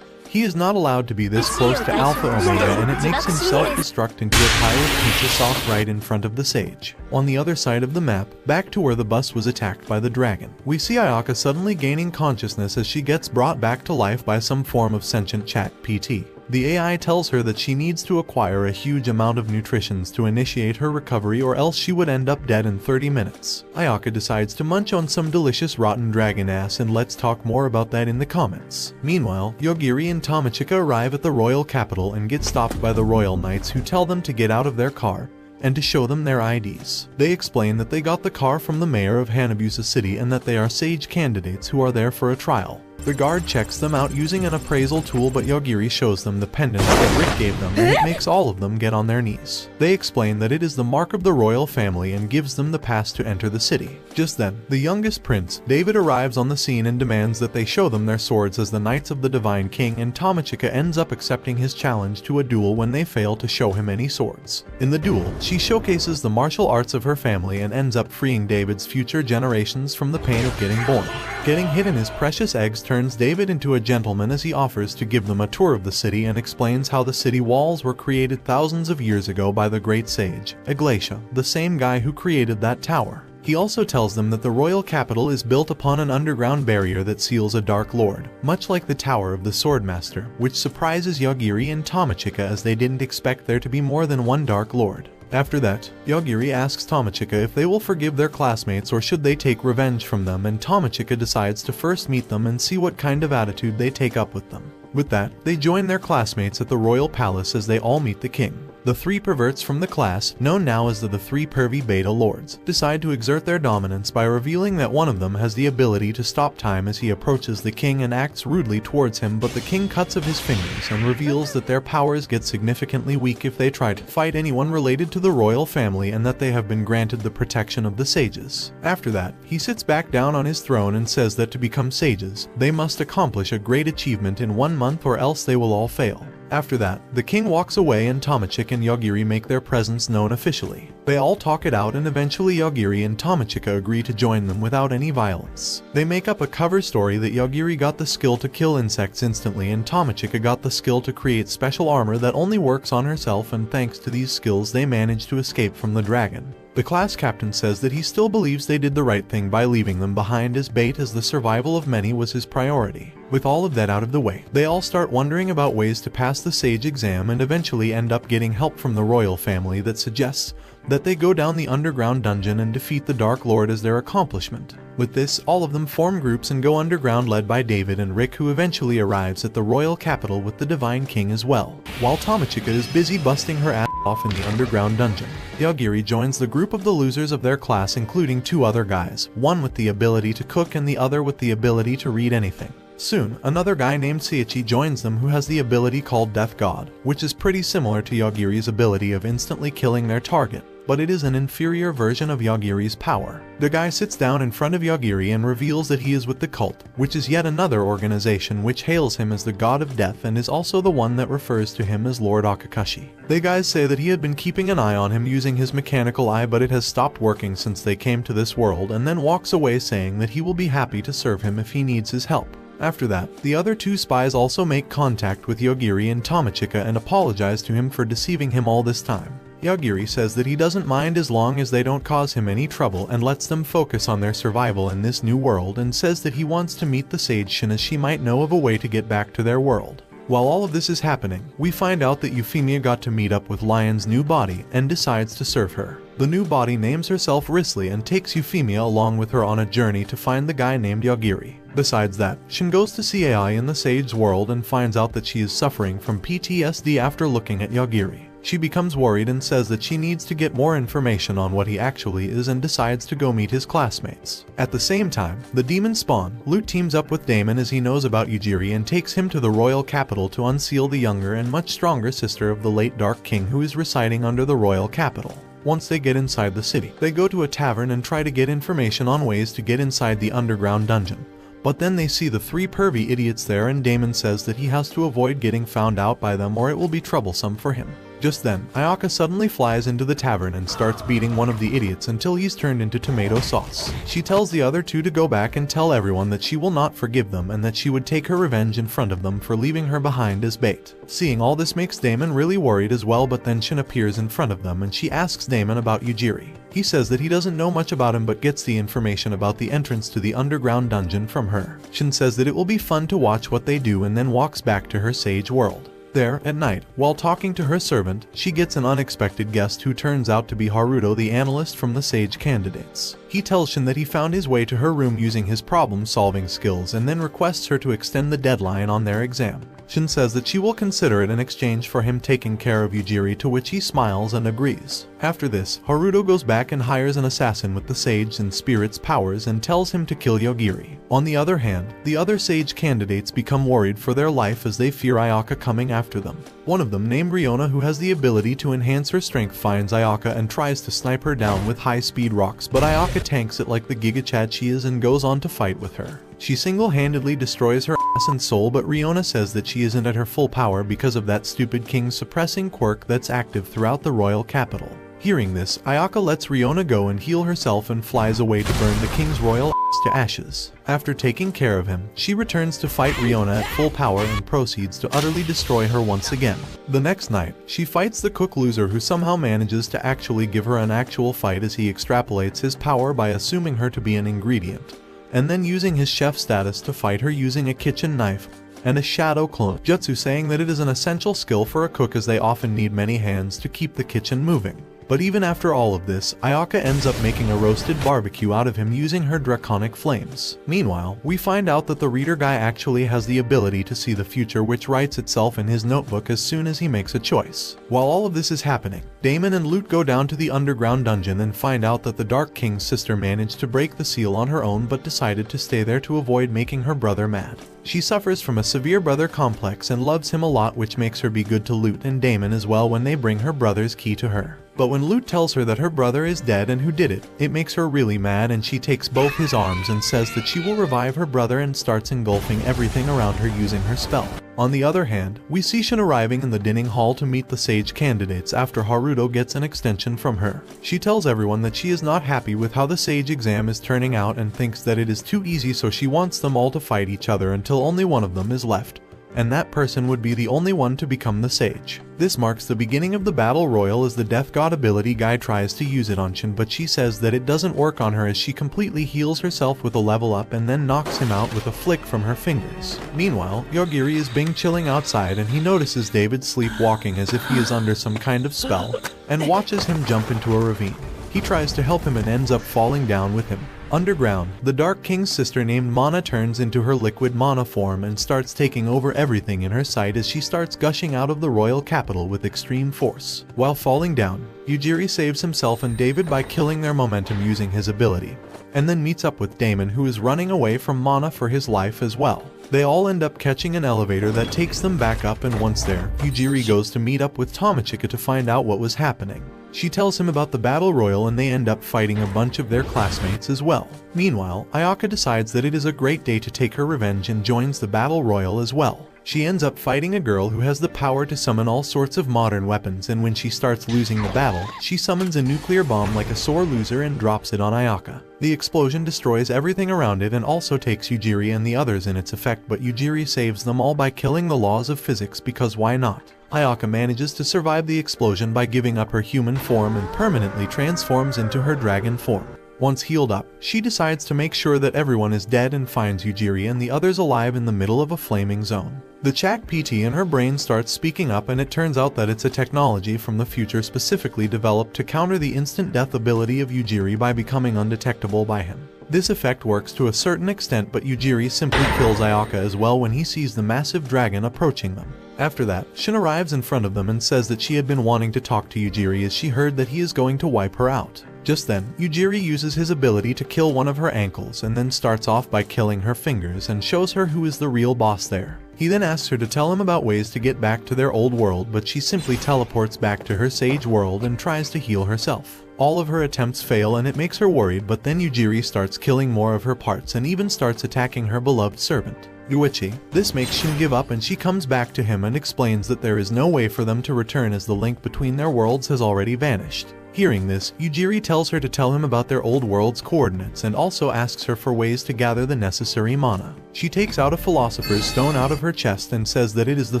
he is not allowed to be this close to Alpha Omega, and it makes him self-destruct into a pile of pizza sauce right in front of the sage. On the other side of the map, back to where the bus was attacked by the dragon, we see Ayaka suddenly gaining consciousness as she gets brought back to life by some form of sentient chat PT. The AI tells her that she needs to acquire a huge amount of nutritions to initiate her recovery, or else she would end up dead in 30 minutes. Ayaka decides to munch on some delicious rotten dragon ass, and let's talk more about that in the comments. Meanwhile, Yagiri and Tamachika arrive at the royal capital and get stopped by the royal knights, who tell them to get out of their car and to show them their IDs. They explain that they got the car from the mayor of Hanabusa City and that they are sage candidates who are there for a trial. The guard checks them out using an appraisal tool, but Yagiri shows them the pendant that Rick gave them, and it makes all of them get on their knees. They explain that it is the mark of the royal family and gives them the pass to enter the city. Just then, the youngest prince, David, arrives on the scene and demands that they show them their swords as the Knights of the Divine King, and Tamachika ends up accepting his challenge to a duel when they fail to show him any swords. In the duel, she showcases the martial arts of her family and ends up freeing David's future generations from the pain of getting born. Getting hit in his precious eggs turns David into a gentleman as he offers to give them a tour of the city and explains how the city walls were created thousands of years ago by the great sage, Iglesia, the same guy who created that tower. He also tells them that the royal capital is built upon an underground barrier that seals a Dark Lord, much like the Tower of the Swordmaster, which surprises Yagiri and Tamachika as they didn't expect there to be more than one Dark Lord. After that, Yagiri asks Tamachika if they will forgive their classmates or should they take revenge from them, and Tamachika decides to first meet them and see what kind of attitude they take up with them. With that, they join their classmates at the royal palace as they all meet the king. The three perverts from the class, known now as the three pervy beta lords, decide to exert their dominance by revealing that one of them has the ability to stop time as he approaches the king and acts rudely towards him, but the king cuts of his fingers and reveals that their powers get significantly weak if they try to fight anyone related to the royal family, and that they have been granted the protection of the sages. After that, he sits back down on his throne and says that to become sages, they must accomplish a great achievement in 1 month or else they will all fail. After that, the king walks away and Tomochika and Yagiri make their presence known officially. They all talk it out and eventually Yagiri and Tomochika agree to join them without any violence. They make up a cover story that Yagiri got the skill to kill insects instantly and Tomochika got the skill to create special armor that only works on herself, and thanks to these skills they manage to escape from the dragon. The class captain says that he still believes they did the right thing by leaving them behind as bait, as the survival of many was his priority. With all of that out of the way, they all start wondering about ways to pass the sage exam and eventually end up getting help from the royal family that suggests that they go down the underground dungeon and defeat the Dark Lord as their accomplishment. With this, all of them form groups and go underground, led by David and Rick, who eventually arrives at the royal capital with the Divine King as well. While Tomochika is busy busting her ass off in the underground dungeon, Yagiri joins the group of the losers of their class, including 2 other guys, one with the ability to cook and the other with the ability to read anything. Soon, another guy named Seiichi joins them who has the ability called Death God, which is pretty similar to Yagiri's ability of instantly killing their target, but it is an inferior version of Yagiri's power. The guy sits down in front of Yagiri and reveals that he is with the cult, which is yet another organization which hails him as the god of death and is also the one that refers to him as Lord Akakashi. The guys say that he had been keeping an eye on him using his mechanical eye, but it has stopped working since they came to this world, and then walks away saying that he will be happy to serve him if he needs his help. After that, the other 2 spies also make contact with Yagiri and Tomochika and apologize to him for deceiving him all this time. Yagiri says that he doesn't mind as long as they don't cause him any trouble and lets them focus on their survival in this new world, and says that he wants to meet the sage Shin as she might know of a way to get back to their world. While all of this is happening, we find out that Euphemia got to meet up with Lion's new body and decides to serve her. The new body names herself Risley and takes Euphemia along with her on a journey to find the guy named Yagiri. Besides that, Shin goes to see AI in the Sage's world and finds out that she is suffering from PTSD after looking at Yagiri. She becomes worried and says that she needs to get more information on what he actually is and decides to go meet his classmates. At the same time, the demon spawn, Lute, teams up with Damon as he knows about Yujiri and takes him to the royal capital to unseal the younger and much stronger sister of the late Dark King who is residing under the royal capital. Once they get inside the city, they go to a tavern and try to get information on ways to get inside the underground dungeon. But then they see the 3 pervy idiots there and Damon says that he has to avoid getting found out by them or it will be troublesome for him. Just then, Ayaka suddenly flies into the tavern and starts beating one of the idiots until he's turned into tomato sauce. She tells the other 2 to go back and tell everyone that she will not forgive them and that she would take her revenge in front of them for leaving her behind as bait. Seeing all this makes Damon really worried as well, but then Shin appears in front of them and she asks Damon about Yujiri. He says that he doesn't know much about him but gets the information about the entrance to the underground dungeon from her. Shin says that it will be fun to watch what they do and then walks back to her sage world. There, at night, while talking to her servant, she gets an unexpected guest who turns out to be Haruto, the analyst from the Sage candidates. He tells Shin that he found his way to her room using his problem-solving skills and then requests her to extend the deadline on their exam. Shin says that she will consider it in exchange for him taking care of Yujiri, to which he smiles and agrees. After this, Haruto goes back and hires an assassin with the Sage and Spirit's powers and tells him to kill Yagiri. On the other hand, the other Sage candidates become worried for their life as they fear Ayaka coming after them. One of them, named Riona, who has the ability to enhance her strength, finds Ayaka and tries to snipe her down with high-speed rocks, but Ayaka tanks it like the Giga Chad she is and goes on to fight with her. She single-handedly destroys her ass and soul, but Riona says that she isn't at her full power because of that stupid king's suppressing quirk that's active throughout the royal capital. Hearing this, Ayaka lets Riona go and heal herself and flies away to burn the king's royal ass to ashes. After taking care of him, she returns to fight Riona at full power and proceeds to utterly destroy her once again. The next night, she fights the cook loser, who somehow manages to actually give her an actual fight as he extrapolates his power by assuming her to be an ingredient, and then using his chef status to fight her using a kitchen knife and a shadow clone jutsu, saying that it is an essential skill for a cook as they often need many hands to keep the kitchen moving. But even after all of this, Ayaka ends up making a roasted barbecue out of him using her draconic flames. Meanwhile, we find out that the reader guy actually has the ability to see the future, which writes itself in his notebook as soon as he makes a choice. While all of this is happening, Damon and Lute go down to the underground dungeon and find out that the Dark King's sister managed to break the seal on her own but decided to stay there to avoid making her brother mad. She suffers from a severe brother complex and loves him a lot, which makes her be good to Lute and Damon as well when they bring her brother's key to her. But when Lute tells her that her brother is dead and who did it, it makes her really mad, and she takes both his arms and says that she will revive her brother and starts engulfing everything around her using her spell. On the other hand, we see Shin arriving in the dining hall to meet the sage candidates after Haruto gets an extension from her. She tells everyone that she is not happy with how the sage exam is turning out and thinks that it is too easy, so she wants them all to fight each other until only one of them is left, and that person would be the only one to become the sage. This marks the beginning of the battle royal as the death god ability guy tries to use it on Shin, but she says that it doesn't work on her as she completely heals herself with a level up and then knocks him out with a flick from her fingers. Meanwhile, Yogiri is being chilling outside and he notices David sleepwalking as if he is under some kind of spell and watches him jump into a ravine. He tries to help him and ends up falling down with him. Underground, the Dark King's sister named Mana turns into her liquid mana form and starts taking over everything in her sight as she starts gushing out of the royal capital with extreme force. While falling down, Yujiri saves himself and David by killing their momentum using his ability, and then meets up with Damon, who is running away from Mana for his life as well. They all end up catching an elevator that takes them back up, and once there, Yujiri goes to meet up with Tomochika to find out what was happening. She tells him about the battle royal and they end up fighting a bunch of their classmates as well. Meanwhile, Ayaka decides that it is a great day to take her revenge and joins the battle royal as well. She ends up fighting a girl who has the power to summon all sorts of modern weapons, and when she starts losing the battle, she summons a nuclear bomb like a sore loser and drops it on Ayaka. The explosion destroys everything around it and also takes Yujiri and the others in its effect, but Yujiri saves them all by killing the laws of physics, because why not? Ayaka manages to survive the explosion by giving up her human form and permanently transforms into her dragon form. Once healed up, she decides to make sure that everyone is dead and finds Yujiri and the others alive in the middle of a flaming zone. The Chak PT in her brain starts speaking up, and it turns out that it's a technology from the future specifically developed to counter the instant death ability of Yujiri by becoming undetectable by him. This effect works to a certain extent, but Yujiri simply kills Ayaka as well when he sees the massive dragon approaching them. After that, Shin arrives in front of them and says that she had been wanting to talk to Yujiri as she heard that he is going to wipe her out. Just then, Yujiri uses his ability to kill one of her ankles and then starts off by killing her fingers and shows her who is the real boss there. He then asks her to tell him about ways to get back to their old world, but she simply teleports back to her sage world and tries to heal herself. All of her attempts fail and it makes her worried, but then Yujiri starts killing more of her parts and even starts attacking her beloved servant, Yuichi. This makes Shin give up and she comes back to him and explains that there is no way for them to return as the link between their worlds has already vanished. Hearing this, Yujiri tells her to tell him about their old world's coordinates and also asks her for ways to gather the necessary mana. She takes out a philosopher's stone out of her chest and says that it is the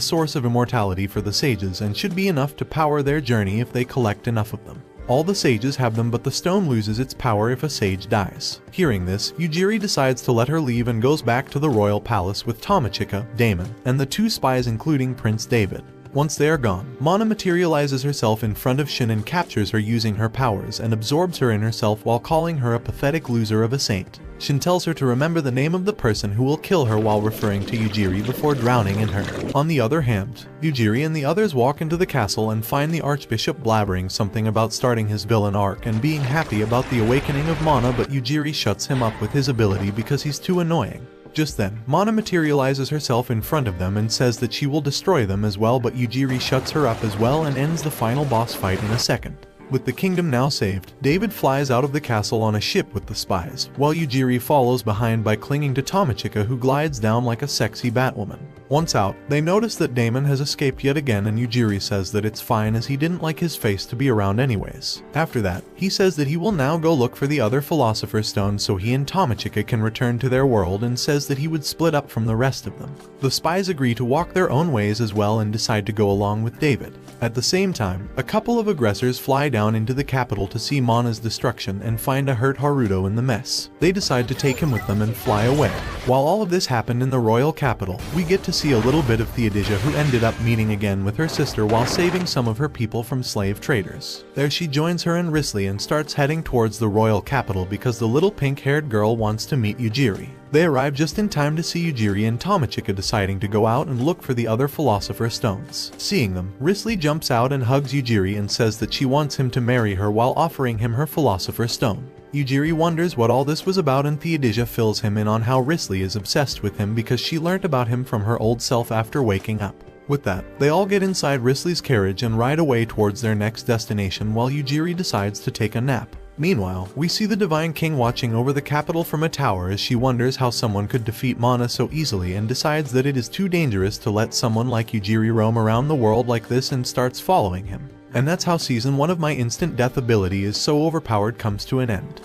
source of immortality for the sages and should be enough to power their journey if they collect enough of them. All the sages have them, but the stone loses its power if a sage dies. Hearing this, Yujiri decides to let her leave and goes back to the royal palace with Tomochika, Damon, and the two spies including Prince David. Once they are gone, Mana materializes herself in front of Shin and captures her using her powers and absorbs her in herself while calling her a pathetic loser of a saint. Shin tells her to remember the name of the person who will kill her while referring to Yujiri before drowning in her. On the other hand, Yujiri and the others walk into the castle and find the Archbishop blabbering something about starting his villain arc and being happy about the awakening of Mana, but Yujiri shuts him up with his ability because he's too annoying. Just then, Mana materializes herself in front of them and says that she will destroy them as well, but Yujiri shuts her up as well and ends the final boss fight in a second. With the kingdom now saved, David flies out of the castle on a ship with the spies, while Yujiri follows behind by clinging to Tomochika, who glides down like a sexy Batwoman. Once out, they notice that Damon has escaped yet again, and Yujiri says that it's fine as he didn't like his face to be around anyways. After that, he says that he will now go look for the other Philosopher's Stone so he and Tomochika can return to their world, and says that he would split up from the rest of them. The spies agree to walk their own ways as well and decide to go along with David. At the same time, a couple of aggressors fly down down into the capital to see Mana's destruction and find a hurt Haruto in the mess. They decide to take him with them and fly away. While all of this happened in the royal capital, we get to see a little bit of Theodosia, who ended up meeting again with her sister while saving some of her people from slave traders. There she joins her and Risley and starts heading towards the royal capital because the little pink-haired girl wants to meet Yujiri. They arrive just in time to see Yujiri and Tomochika deciding to go out and look for the other Philosopher's Stones. Seeing them, Risley jumps out and hugs Yujiri and says that she wants him to marry her while offering him her Philosopher's Stone. Yujiri wonders what all this was about, and Theodosia fills him in on how Risley is obsessed with him because she learned about him from her old self after waking up. With that, they all get inside Risley's carriage and ride away towards their next destination while Yujiri decides to take a nap. Meanwhile, we see the Divine King watching over the capital from a tower as she wonders how someone could defeat Mana so easily and decides that it is too dangerous to let someone like Yujiri roam around the world like this and starts following him. And that's how Season 1 of my Instant Death ability is so overpowered comes to an end.